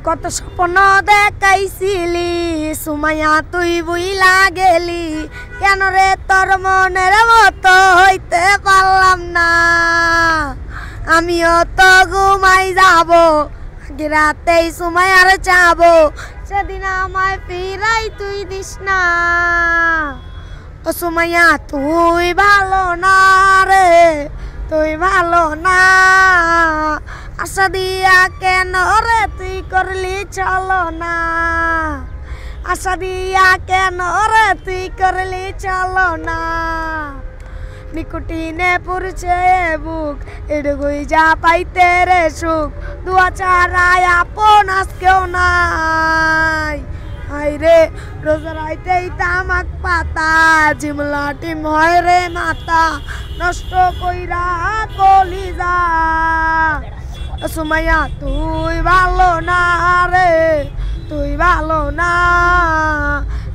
কত স্বপ্ন দেখাইছিলি সুমাইয়া তুই বুইলা গেলি, কেন রে তোর মনের মতো হইতে পারলাম না। আমিও তো ঘুমাই যাব, আগে রাতেই সুমাইয়ার চাবো, সেদিন আমায় ফিরাই তুই দিস না। ও সুমাইয়া তুই ভালো না রে, তুই ভালো না। আশা দিয়া কেন রে তুই করলি চলো না, আশা দিয়া কেন রে তুই করলি চলো না। নিকুটিনে পুরছে বুক, এটুকুই যা পাইতে রে সুখ, দুয়া ছাড়াই আপন আজকেও নাই। হাই রে রোজ রাইতেই তামাক পাতা, জিমলা টিম হয় রে মাতা, নষ্ট কইরা কলিজা। সুমাইয়া তুই ভালো না রে, তুই ভালো না।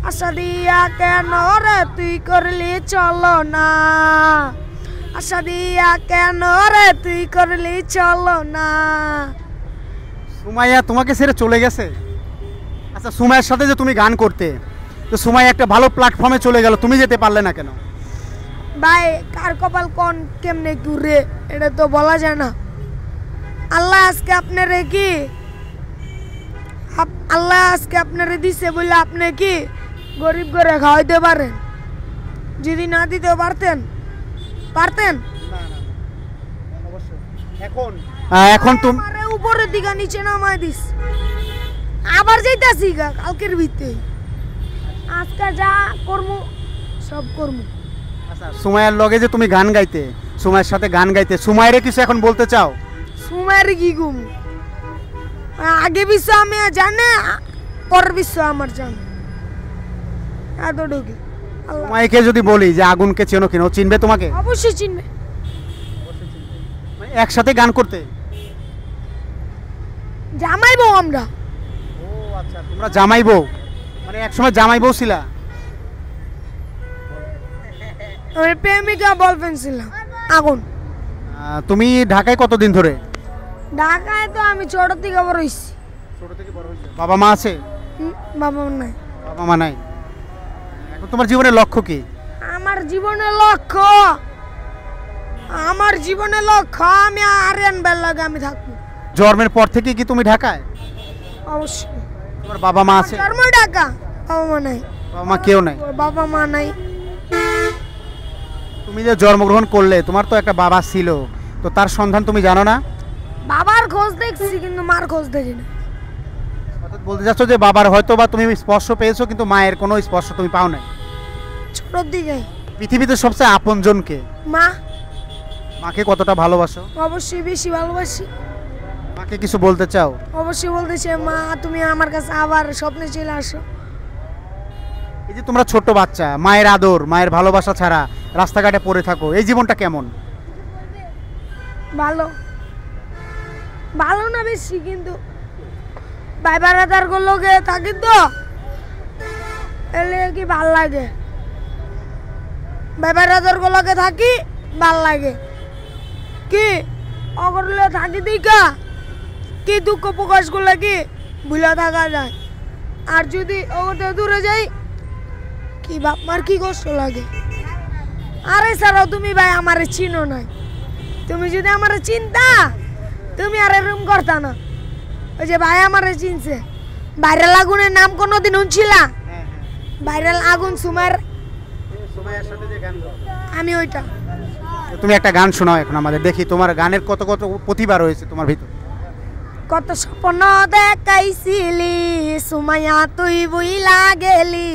আশা দিয়া কেন রে তুই করলি চলো না, আশা দিয়া কেন রে তুই করলি চলো না। সুমাইয়া তোমাকে ছেড়ে চলে গেছে? আচ্ছা, সুমাইয়ার সাথে যে তুমি গান করতে, তো সুমাইয়া একটা ভালো প্ল্যাটফর্মে চলে গেল, তুমি যেতে পারলে না কেন? ভাই কার কপাল কোন কেমনে ঘুরে এটা তো বলা যায় না। আল্লাহ আজকে আপনারে কি আল্লাহ আজকে আপনারে দিছে বলে আপনি কি গরিব করে খাওয়াইতে পারেন? যদি না দিতে পারতেন এখন তুমি উপরের দিকে নিচে নামাই দিস, আবার যাইতাছি গা কালকের ভিতরে। আজকে যা করমু সব করমু। আচ্ছা, সুমাইয়ার লগে যে তুমি গান গাইতে, সুমাইয়ের সাথে গান গাইতে, সুমাইয়ারে কিছু এখন বলতে চাও? সুমাইয়ার কি গুম, আগে বিশ্ব আমি জানে, পরের বিশ্ব আমার জানে, এতটুকু। সুমাইয়াকে যদি বলি যে আগুনকে চেনো কিনা, ও চিনবে তোমাকে? অবশ্যই চিনবে। মানে একসাথে গান করতে জামাই বউ আমরা। ও আচ্ছা, তোমরা জামাই বউ, মানে একসময় জামাই বউ ছিলা? আমি প্রেমিকা বলফ্রেন্ড ছিলাম। আগুন। তুমি ঢাকায় কতদিন ধরে? ঢাকায় তো আমি ছোট থেকে বড় হইছি। ছোট থেকে বড় হইছো? বাবা মা আছে? বাবা মা নাই। বাবা মা নাই। এখন তোমার জীবনের লক্ষ্য কি? আমার জীবনের লক্ষ্য আমি আরিয়ান বেল লাগে আমি থাকবো। জন্মের পর থেকে কি তুমি ঢাকায়? অবশ্যই। তোমার বাবা মা আছে? জন্ম ঢাকা, বাবা মা নাই। বাবা মা কেউ নাই? বাবা মা নাই। তুমি যে জন্মগ্রহণ করলে, তোমার তো একটা বাবা ছিল, তো তার সন্ধান তুমি জানো না? বাবার খোঁজ দেখছি কিন্তু মার খোঁজ দেখি না। অর্থাৎ বলতে চাচ্ছ যে বাবার হয়তো বা তুমি স্পর্শ পেয়েছো, কিন্তু মায়ের কোনো স্পর্শ তুমি পাও নাই। ছোটর দিকে। পৃথিবীতে সবচেয়ে আপনজন কে? মা। মাকে কতটা ভালোবাসো? অবশ্যই বেশি ভালোবাসি। মাকে কিছু বলতে চাও? অবশ্যই বলতেছে, মা তুমি আমার কাছে আবার স্বপ্নে চলে আসো। এই যে তোমরা ছোট বাচ্চা, মায়ের আদর, মায়ের ভালোবাসা ছাড়া রাস্তাঘাটে পড়ে থাকো, এই জীবনটা কেমন? ভালো, ভালো না বেশি, কিন্তু ভাই বারাদার গুলোকে থাকি তো এলে কি ভাল লাগে। ভাই বারাদার গুলোকে থাকি ভাল লাগে, কি অগরলে থাকি দিকা কি দুঃখ প্রকাশ করলে কি ভুলে থাকা যায়। আর যদি ওদের দূরে যাই কি বাপ মার কি কষ্ট লাগে। আরে স্যারও তুমি ভাই আমারে চিনো নাই, তুমি যদি আমারে চিনতা তুমি আর এরকম করতা না। ওই যে ভাই আমারে চিনছে, ভাইরাল আগুনের নাম কোনোদিন শুনছিলা? ভাইরাল আগুন সুমাইয়ার সাথে যে গান গাও, আমি ওইটা। তুমি একটা গান শোনাও এখন আমাদের, দেখি তোমার গানের কত কত প্রতিভা রয়েছে তোমার ভিতর। কত স্বপ্ন দেখাইছিলি সুমাইয়া তুই বুইলা গেলি,